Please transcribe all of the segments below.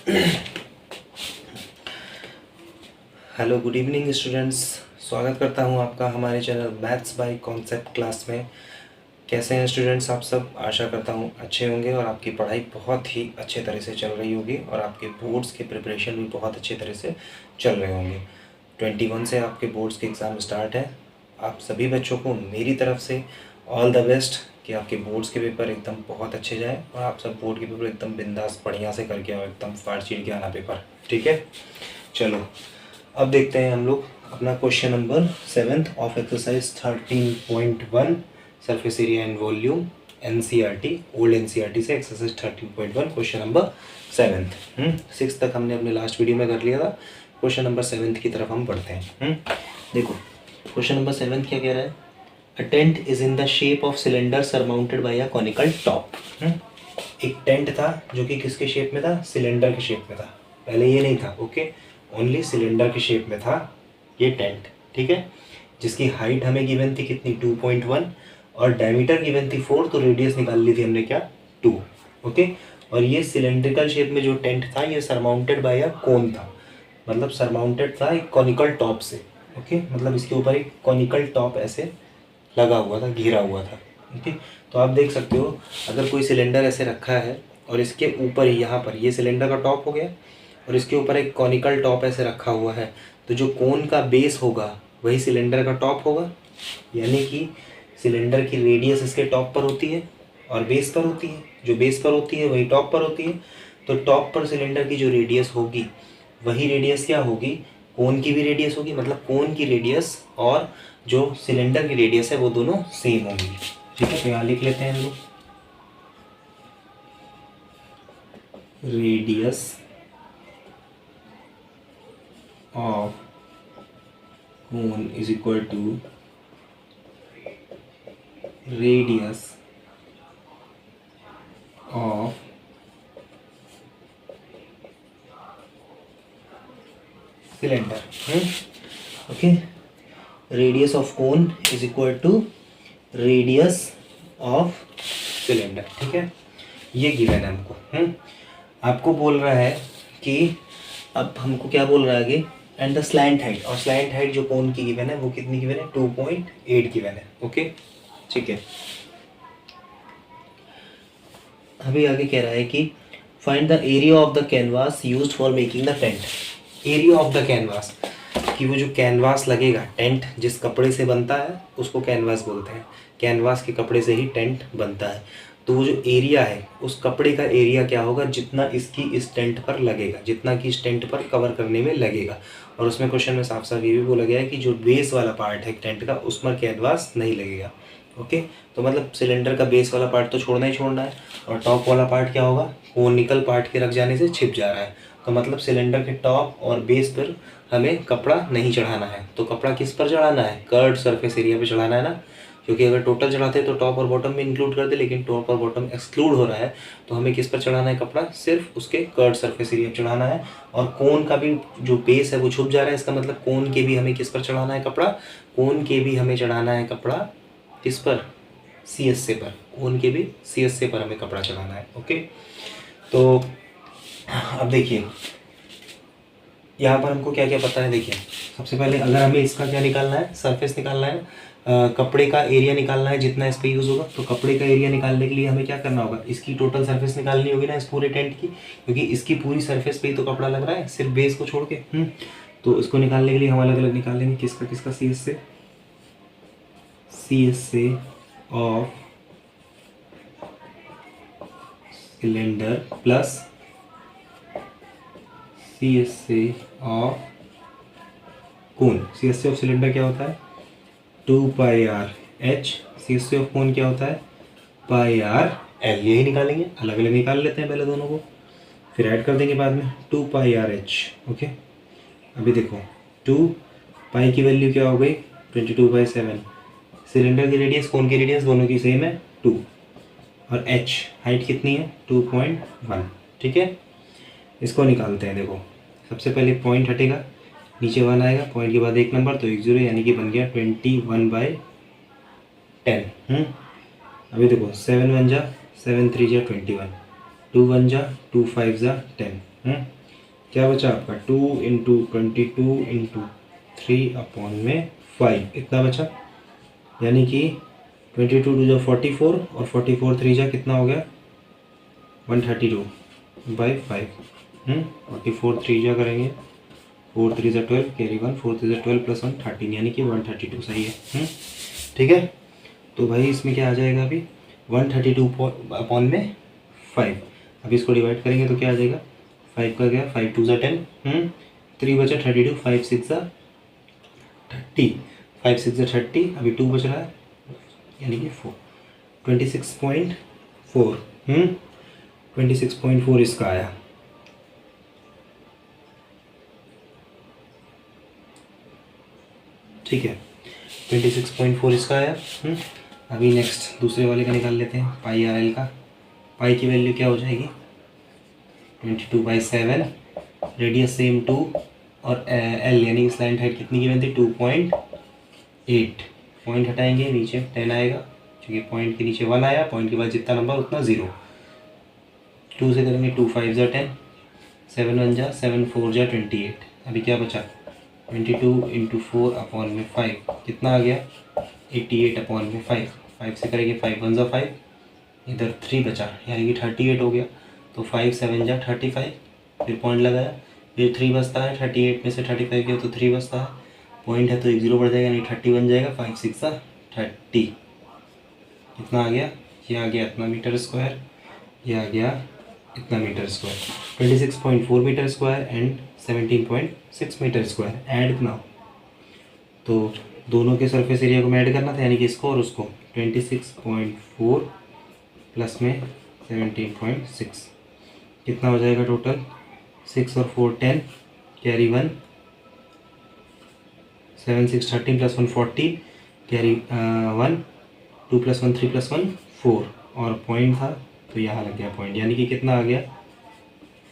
Hello, good evening students. स्वागत करता हूं आपका हमारे channel maths by concept class में। कैसे हैं स्टूडेंट्स आप सब? आशा करता हूं अच्छे होंगे और आपकी पढ़ाई बहुत ही अच्छे तरह से चल रही होगी और आपके बोर्ड्स के प्रिपरेशन भी बहुत अच्छे तरह से चल रहे होंगे। 21 से आपके बोर्ड्स के एग्ज़ाम स्टार्ट है। आप सभी बच्चों को मेरी तरफ से ऑल द बेस्ट कि आपके बोर्ड्स के पेपर एकदम बहुत अच्छे जाए और आप सब बोर्ड के पेपर एकदम बिंदास बढ़िया से करके आओ, एकदम फाड़ चीड़ के आना पेपर। ठीक है, चलो अब देखते हैं हम लोग अपना question number 7 of exercise 13.1 surface area and volume NCERT old NCERT से एक्सरसाइज 13.1 क्वेश्चन नंबर 7। 6 तक हमने अपने लास्ट वीडियो में कर लिया था। क्वेश्चन नंबर 7 की तरफ हम बढ़ते हैं। देखो क्वेश्चन नंबर 7 क्या कह रहा है? A tent is in the shape of cylinder surmounted by a conical top. एक टेंट था जो कि किसके शेप में था? सिलेंडर के शेप में था। पहले ये नहीं था, ओके, ओनली सिलेंडर के शेप में था ये टेंट। ठीक है, जिसकी हाइट हमें गिवन थी कितनी? 2.1 और डायमीटर गिवन थी 4, तो रेडियस निकाल ली थी हमने क्या? 2। ओके, और ये सिलेंड्रिकल शेप में जो टेंट था ये सरमाउंटेड बाय अ कोन था, मतलब सरमाउंटेड था एक कॉनिकल टॉप से। ओके, मतलब इसके ऊपर एक कॉनिकल टॉप ऐसे लगा हुआ था, घिरा हुआ था। ओके, तो आप देख सकते हो अगर कोई सिलेंडर ऐसे रखा है और इसके ऊपर यहाँ पर ये सिलेंडर का टॉप हो गया और इसके ऊपर एक कॉनिकल टॉप ऐसे रखा हुआ है, तो जो कोन का बेस होगा वही सिलेंडर का टॉप होगा। यानी कि सिलेंडर की रेडियस इसके टॉप पर होती है और बेस पर होती है। जो बेस पर होती है वही टॉप पर होती है। तो टॉप पर सिलेंडर की जो रेडियस होगी वही रेडियस क्या होगी? कोन की भी रेडियस होगी। मतलब कोन की रेडियस और जो सिलेंडर की रेडियस है वो दोनों सेम होंगी। ठीक है, तो यहाँ लिख लेते हैं हम लोग radius of cone is equal to radius of cylinder। Okay, radius of cone is equal to radius of cylinder. ठीक है, ये गिवन है हमको। आपको बोल रहा है कि अब हमको क्या बोल रहा है आगे? एंड द स्लैंट हाइट, और स्लैंट हाइट जो कोन की गिवन है वो कितनी गिवन है? 2.8 गिवन है। ओके, ठीक है। अभी आगे कह रहा है कि find the area of the canvas used for making the tent. Area of the canvas, कि वो जो कैनवास लगेगा, टेंट जिस कपड़े से बनता है उसको कैनवास बोलते हैं। कैनवास के कपड़े से ही टेंट बनता है। तो वो जो एरिया है उस कपड़े का एरिया क्या होगा? जितना इसकी इस टेंट पर लगेगा, जितना कि इस टेंट पर कवर करने में लगेगा। और उसमें क्वेश्चन में साफ साफ ये भी बोला गया है कि जो बेस वाला पार्ट है टेंट का उसमें कैनवास नहीं लगेगा। ओके, तो मतलब सिलेंडर का बेस वाला पार्ट तो छोड़ना ही छोड़ना है और टॉप वाला पार्ट क्या होगा? कोनिकल पार्ट के रख जाने से छिप जा रहा है। तो मतलब सिलेंडर के टॉप और बेस पर हमें कपड़ा नहीं चढ़ाना है। तो कपड़ा किस पर चढ़ाना है? कर्व्ड सरफेस एरिया पे चढ़ाना है ना, क्योंकि अगर टोटल चढ़ाते हैं तो टॉप और बॉटम में इंक्लूड कर दे, लेकिन टॉप और बॉटम एक्सक्लूड हो रहा है। तो हमें किस पर चढ़ाना है कपड़ा? सिर्फ उसके कर्व्ड सरफेस एरिया पर चढ़ाना है। और कोन का भी जो बेस है वो छुप जा रहा है, इसका मतलब कोन के भी हमें किस पर चढ़ाना है कपड़ा? कोन के भी हमें चढ़ाना है कपड़ा किस पर? CSA पर। कोन के भी CSA पर हमें कपड़ा चढ़ाना है। ओके, तो अब देखिए यहाँ पर हमको क्या क्या पता है। देखिए सबसे पहले अगर हमें इसका क्या निकालना है? सरफेस निकालना है, कपड़े का एरिया निकालना है जितना इस पर यूज़ होगा। तो कपड़े का एरिया निकालने के लिए हमें क्या करना होगा? इसकी टोटल सरफेस निकालनी होगी ना इस पूरे टेंट की, क्योंकि इसकी पूरी सरफेस पे ही तो कपड़ा लग रहा है सिर्फ बेस को छोड़ के। तो इसको निकालने के लिए हम अलग अलग निकालेंगे। किसका किसका? CSA of cylinder plus CSA of cone. CSA of cylinder क्या होता है? 2πr/h। CSA ऑफ कोन क्या होता है? πr/l। यही निकालेंगे, अलग अलग निकाल लेते हैं पहले दोनों को, फिर ऐड कर देंगे बाद में। 2πr/h। ओके, अभी देखो 2 पाई की वैल्यू क्या हो गई? 22/7। सिलेंडर की रेडियस, कोन की रेडियस दोनों की सेम है 2, और h हाइट कितनी है? 2.1। ठीक है, इसको निकालते हैं। देखो सबसे पहले पॉइंट हटेगा, नीचे 1 आएगा, पॉइंट के बाद एक नंबर तो 1 0, यानी कि बन गया 21/10। अभी देखो 7 1 जा 7 3 जा 21, 2 1 जा 2 5 जा 10, क्या बचा आपका 2 इंटू 22 इंटू 3/5 इतना बचा, यानी कि 22 टू जा 44 और 44 3 जा कितना हो गया 132/5। 44 3 जा करेंगे 4 3 जा 12 कैरी 1 4 3 जा 12 प्लस 1 13 यानी कि 132 सही है। ठीक है, तो भाई इसमें क्या आ जाएगा अभी 132/5। अभी इसको डिवाइड करेंगे तो क्या आ जाएगा 5 का गया 5 2 जा 10 3 बचा 32 5 6 जा 30 5 6 जा 30 अभी 2 बच रहा है यानी कि 4 26.4 26.4 इसका आया। ठीक है 26.4 इसका आया। अभी नेक्स्ट दूसरे वाले का निकाल लेते हैं पाई आर एल का। पाई की वैल्यू क्या हो जाएगी 22/7, रेडियस सेम 2 और एल यानी कि स्लैंट हाइट कितनी की बनती 2.8। पॉइंट हटाएंगे नीचे 10 आएगा क्योंकि पॉइंट के नीचे 1 आया, पॉइंट के बाद जितना नंबर उतना 0। 2 से करेंगे 2 5 जा 10 7 1 जा 7 4 जा 28। अभी क्या बचा 22 इंटू 4/5 कितना आ गया 88/5। 5 से करेंगे 5 1 जा 5, इधर 3 बचा यानी कि 38 हो गया। तो 5 7 जा 35, फिर पॉइंट लगाया फिर 3 बचता है 38 में से 35 गया तो 3 बचता है, पॉइंट है तो एक 0 बढ़ जाएगा यानी 30 बन जाएगा। 5 6 जा 30 कितना आ गया, ये आ गया इतना मीटर स्क्वायर, ये आ गया इतना metre square 26.4 metre square and 17.6 metre square. Add करना तो दोनों के सरफेस एरिया को मैं ऐड करना था यानी कि इसको और उसको 26.4 प्लस में 17.6 कितना हो जाएगा टोटल 6 और 4 10 carry 1 7 6 13 plus 1 40 carry 1 2 plus 1 3 plus 1 4 और पॉइंट था तो यहाँ लग गया पॉइंट यानी कि कितना आ गया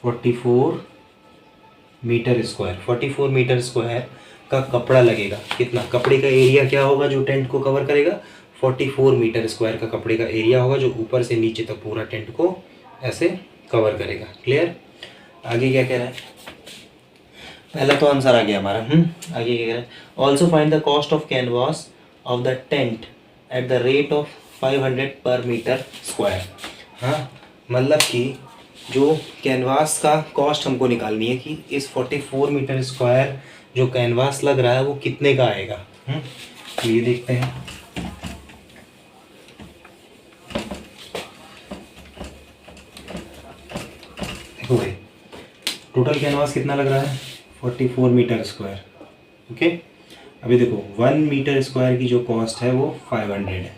44 मीटर स्क्वायर। 44 मीटर स्क्वायर का कपड़ा लगेगा। कितना कपड़े का एरिया क्या होगा जो टेंट को कवर करेगा 44 मीटर स्क्वायर का कपड़े का एरिया होगा जो ऊपर से नीचे तक पूरा टेंट को ऐसे कवर करेगा। क्लियर। आगे क्या कह रहा है, पहला तो आंसर आ गया हमारा। आगे क्या कह रहा है, also find the cost of canvas of the tent at the rate of 500 पर मीटर स्क्वायर। हाँ, मतलब कि जो कैनवास का कॉस्ट हमको निकालनी है कि इस 44 मीटर स्क्वायर जो कैनवास लग रहा है वो कितने का आएगा। तो ये देखते हैं। देखो भाई टोटल कैनवास कितना लग रहा है 44 मीटर स्क्वायर। ओके, अभी देखो 1 मीटर स्क्वायर की जो कॉस्ट है वो 500 है।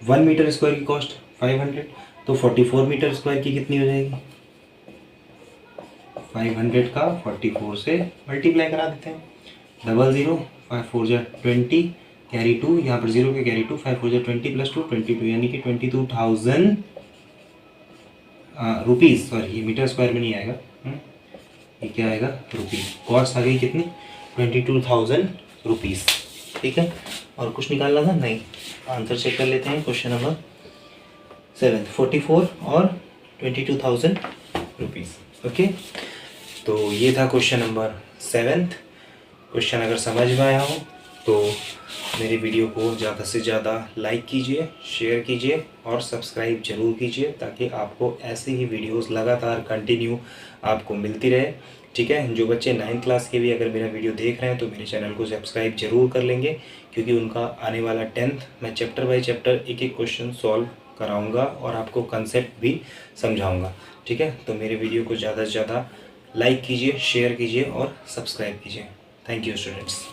1 मीटर स्क्वायर की कॉस्ट 500 तो 44 मीटर स्क्वायर की कितनी हो जाएगी 500 का 44 से मल्टीप्लाई करा देते हैं। 00 5 4 जा 20 कैरी 2 यहाँ पर 0 के कैरी 2 5 4 जा 20 प्लस 2 22 यानी कि 22,000 रुपीज़। सॉरी ये मीटर स्क्वायर में नहीं आएगा, ये क्या आएगा रुपीज़। कॉस्ट आ गई कितनी 22,000 रुपीज़। ठीक है, और कुछ निकालना था नहीं। आंसर चेक कर लेते हैं। क्वेश्चन नंबर 7 44 और 22,000 रुपीज़। ओके, तो ये था क्वेश्चन नंबर 7। क्वेश्चन अगर समझ में आया हो तो मेरी वीडियो को ज़्यादा से ज़्यादा लाइक कीजिए, शेयर कीजिए और सब्सक्राइब जरूर कीजिए ताकि आपको ऐसी ही वीडियोस लगातार कंटिन्यू आपको मिलती रहे। ठीक है, जो बच्चे 9th क्लास के भी अगर मेरा वीडियो देख रहे हैं तो मेरे चैनल को सब्सक्राइब जरूर कर लेंगे क्योंकि उनका आने वाला 10th मैं चैप्टर बाय चैप्टर एक एक क्वेश्चन सॉल्व कराऊंगा और आपको कंसेप्ट भी समझाऊंगा। ठीक है, तो मेरे वीडियो को ज़्यादा से ज़्यादा लाइक कीजिए, शेयर कीजिए और सब्सक्राइब कीजिए। Thank you students.